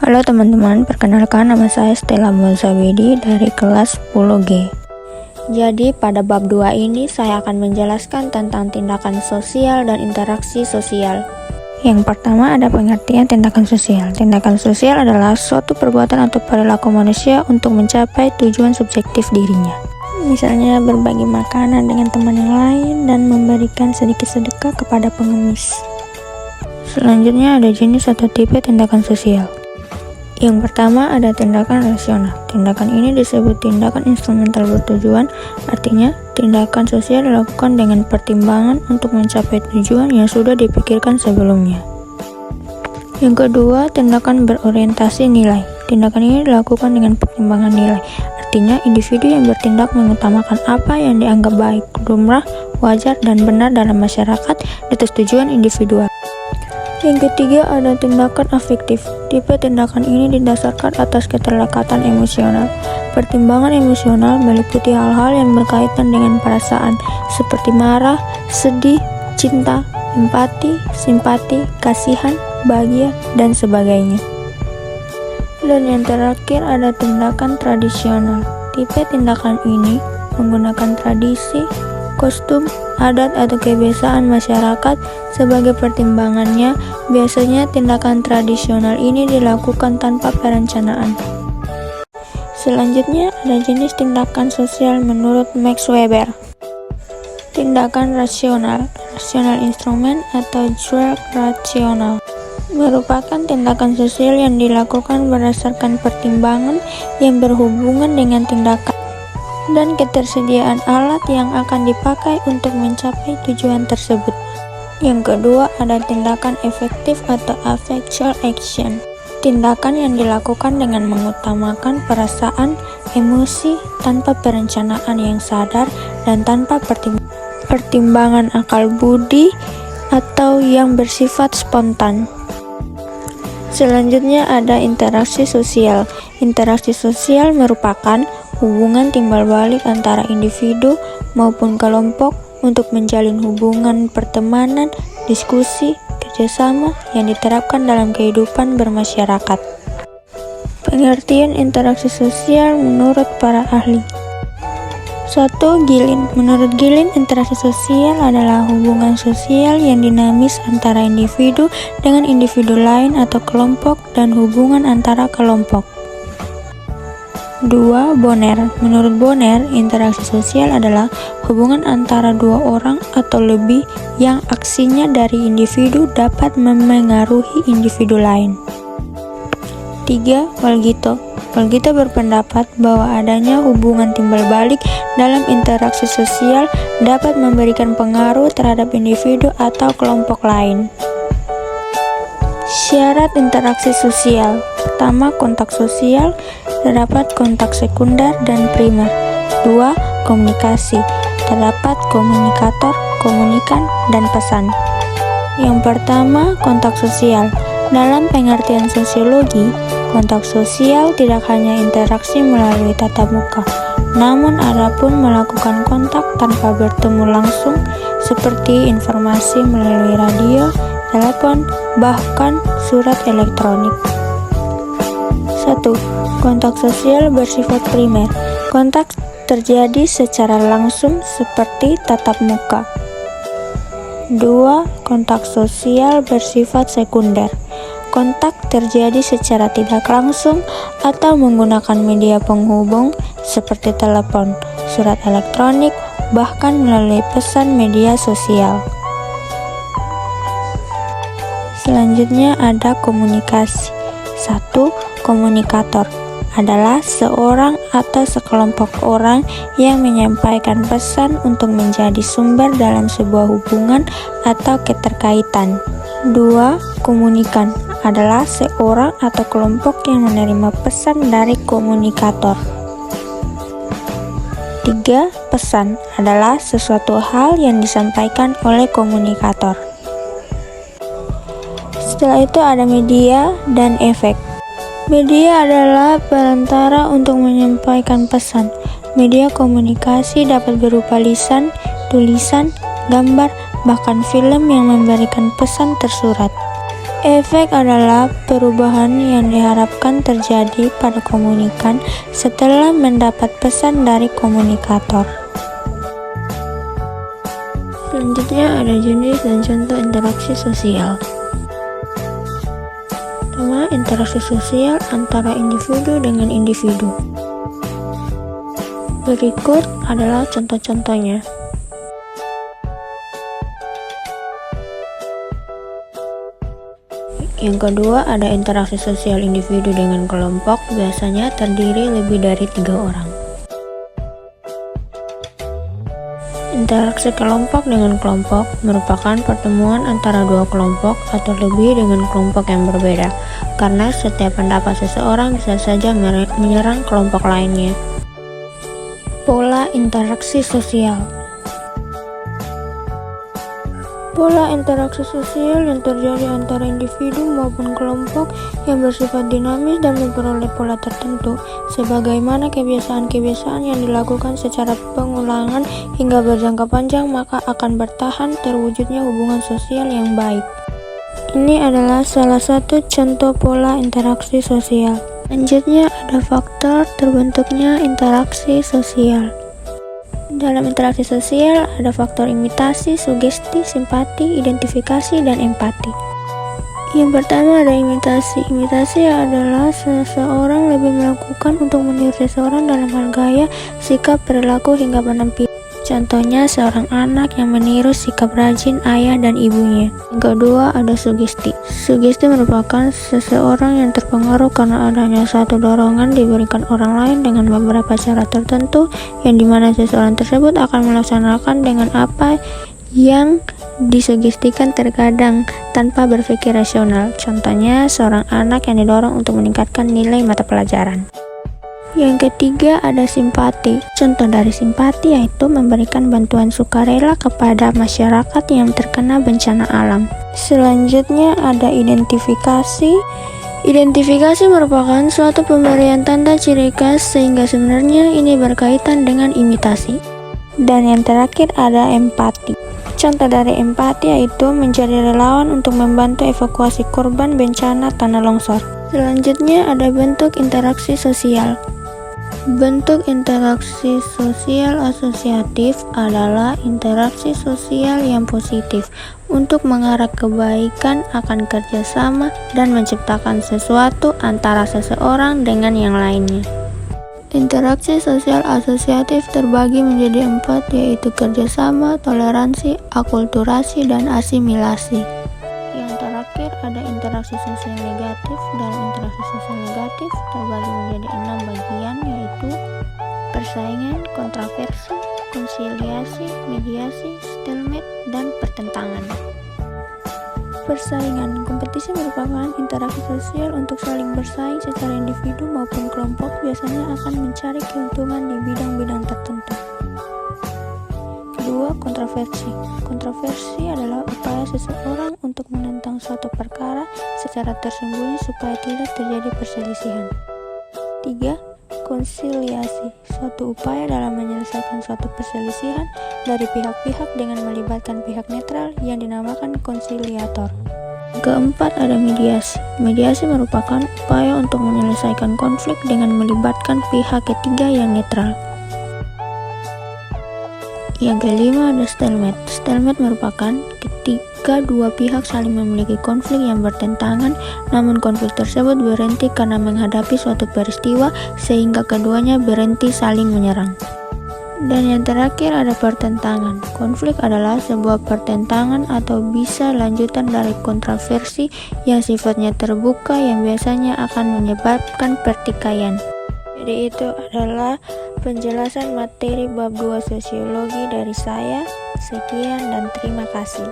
Halo teman-teman, perkenalkan nama saya Stella Mozawedi dari kelas 10G. Jadi pada bab 2 ini saya akan menjelaskan tentang tindakan sosial dan interaksi sosial. Yang pertama ada pengertian tindakan sosial. Tindakan sosial adalah suatu perbuatan atau perilaku manusia untuk mencapai tujuan subjektif dirinya. Misalnya berbagi makanan dengan teman yang lain dan memberikan sedikit sedekah kepada pengemis. Selanjutnya ada jenis atau tipe tindakan sosial. Yang pertama ada tindakan rasional. Tindakan ini disebut tindakan instrumental bertujuan, artinya tindakan sosial dilakukan dengan pertimbangan untuk mencapai tujuan yang sudah dipikirkan sebelumnya. Yang kedua, tindakan berorientasi nilai. Tindakan ini dilakukan dengan pertimbangan nilai, artinya individu yang bertindak mengutamakan apa yang dianggap baik, lumrah, wajar, dan benar dalam masyarakat di atas tujuan individual. Yang ketiga ada tindakan afektif. Tipe tindakan ini didasarkan atas keterlekatan emosional. Pertimbangan emosional meliputi hal-hal yang berkaitan dengan perasaan seperti marah, sedih, cinta, empati, simpati, kasihan, bahagia, dan sebagainya. Dan yang terakhir ada tindakan tradisional. Tipe tindakan ini menggunakan tradisi, kostum, adat atau kebiasaan masyarakat sebagai pertimbangannya. Biasanya tindakan tradisional ini dilakukan tanpa perencanaan. Selanjutnya ada jenis tindakan sosial menurut Max Weber. Tindakan rasional, rational instrument atau drug rasional, merupakan tindakan sosial yang dilakukan berdasarkan pertimbangan yang berhubungan dengan tindakan dan ketersediaan alat yang akan dipakai untuk mencapai tujuan tersebut. Yang kedua ada tindakan efektif atau affectual action. Tindakan yang dilakukan dengan mengutamakan perasaan, emosi, tanpa perencanaan yang sadar dan tanpa pertimbangan akal budi atau yang bersifat spontan. Selanjutnya ada interaksi sosial. Interaksi sosial merupakan hubungan timbal balik antara individu maupun kelompok untuk menjalin hubungan pertemanan, diskusi, kerjasama yang diterapkan dalam kehidupan bermasyarakat. Pengertian interaksi sosial menurut para ahli. 1. Gilin. Menurut Gilin, interaksi sosial adalah hubungan sosial yang dinamis antara individu dengan individu lain atau kelompok dan hubungan antara kelompok. 2. Bonner. Menurut Bonner, interaksi sosial adalah hubungan antara dua orang atau lebih yang aksinya dari individu dapat memengaruhi individu lain. 3. Walgito. Walgito berpendapat bahwa adanya hubungan timbal balik dalam interaksi sosial dapat memberikan pengaruh terhadap individu atau kelompok lain. Syarat interaksi sosial. Pertama, kontak sosial. Terdapat kontak sekunder dan primer. 2. Komunikasi. Terdapat komunikator, komunikan, dan pesan. Yang pertama, kontak sosial. Dalam pengertian sosiologi, kontak sosial tidak hanya interaksi melalui tatap muka, namun ada pun melakukan kontak tanpa bertemu langsung, seperti informasi melalui radio, telepon, bahkan surat elektronik. 1. Kontak sosial bersifat primer. Kontak terjadi secara langsung seperti tatap muka. 2. Kontak sosial bersifat sekunder. Kontak terjadi secara tidak langsung atau menggunakan media penghubung seperti telepon, surat elektronik, bahkan melalui pesan media sosial. Selanjutnya ada komunikasi. 1. Komunikator adalah seorang atau sekelompok orang yang menyampaikan pesan untuk menjadi sumber dalam sebuah hubungan atau keterkaitan. 2. Komunikan adalah seorang atau kelompok yang menerima pesan dari komunikator. 3. Pesan adalah sesuatu hal yang disampaikan oleh komunikator. Setelah itu ada media dan efek. Media adalah perantara untuk menyampaikan pesan. Media komunikasi dapat berupa lisan, tulisan, gambar, bahkan film yang memberikan pesan tersurat. Efek adalah perubahan yang diharapkan terjadi pada komunikan setelah mendapat pesan dari komunikator. Selanjutnya ada jenis dan contoh interaksi sosial. Pertama, interaksi sosial antara individu dengan individu. Berikut adalah contoh-contohnya. Yang kedua, ada interaksi sosial individu dengan kelompok, biasanya terdiri lebih dari 3 orang. Interaksi kelompok dengan kelompok merupakan pertemuan antara 2 kelompok atau lebih dengan kelompok yang berbeda, karena setiap pendapat seseorang bisa saja menyerang kelompok lainnya. Pola interaksi sosial. Pola interaksi sosial yang terjadi antara individu maupun kelompok yang bersifat dinamis dan memperoleh pola tertentu, sebagaimana kebiasaan-kebiasaan yang dilakukan secara pengulangan hingga berjangka panjang, maka akan bertahan terwujudnya hubungan sosial yang baik. Ini adalah salah satu contoh pola interaksi sosial. Selanjutnya ada faktor terbentuknya interaksi sosial. Dalam interaksi sosial ada faktor imitasi, sugesti, simpati, identifikasi, dan empati. Yang pertama ada imitasi. Imitasi adalah seseorang lebih melakukan untuk meniru seseorang dalam hal gaya, sikap, perilaku, hingga penampilan. Contohnya seorang anak yang meniru sikap rajin ayah dan ibunya. Yang kedua ada sugesti. Sugesti merupakan seseorang yang terpengaruh karena adanya satu dorongan diberikan orang lain dengan beberapa cara tertentu, yang dimana seseorang tersebut akan melaksanakan dengan apa yang disugestikan, terkadang tanpa berpikir rasional. Contohnya seorang anak yang didorong untuk meningkatkan nilai mata pelajaran. Yang ketiga ada simpati. Contoh dari simpati yaitu memberikan bantuan sukarela kepada masyarakat yang terkena bencana alam. Selanjutnya ada identifikasi. Identifikasi merupakan suatu pemberian tanda ciri khas, sehingga sebenarnya ini berkaitan dengan imitasi. Dan yang terakhir ada empati. Contoh dari empati yaitu menjadi relawan untuk membantu evakuasi korban bencana tanah longsor. Selanjutnya ada bentuk interaksi sosial. Bentuk interaksi sosial asosiatif adalah interaksi sosial yang positif untuk mengarah kebaikan, akan kerjasama dan menciptakan sesuatu antara seseorang dengan yang lainnya. Interaksi sosial asosiatif terbagi menjadi 4, yaitu kerjasama, toleransi, akulturasi, dan asimilasi. Yang terakhir ada interaksi sosial negatif. Dalam interaksi sosial negatif terbagi menjadi 6 bagian, yaitu persaingan, kontroversi, konsiliasi, mediasi, stalemate, dan pertentangan. Persaingan. Kompetisi merupakan interaksi sosial untuk saling bersaing secara individu maupun kelompok, biasanya akan mencari keuntungan di bidang-bidang tertentu. Kedua, kontroversi. Kontroversi adalah upaya seseorang untuk menentang suatu perkara secara tersembunyi supaya tidak terjadi perselisihan. 3. Konsiliasi. Suatu upaya dalam menyelesaikan suatu perselisihan dari pihak-pihak dengan melibatkan pihak netral yang dinamakan konsiliator. Keempat ada mediasi. Mediasi merupakan upaya untuk menyelesaikan konflik dengan melibatkan pihak ketiga yang netral. Yang kelima ada stalemate. Stalemate merupakan ketika dua pihak saling memiliki konflik yang bertentangan, namun konflik tersebut berhenti karena menghadapi suatu peristiwa sehingga keduanya berhenti saling menyerang. Dan yang terakhir ada pertentangan. Konflik adalah sebuah pertentangan atau bisa lanjutan dari kontroversi yang sifatnya terbuka yang biasanya akan menyebabkan pertikaian. Jadi itu adalah penjelasan materi bab 2 sosiologi dari saya. Sekian dan terima kasih.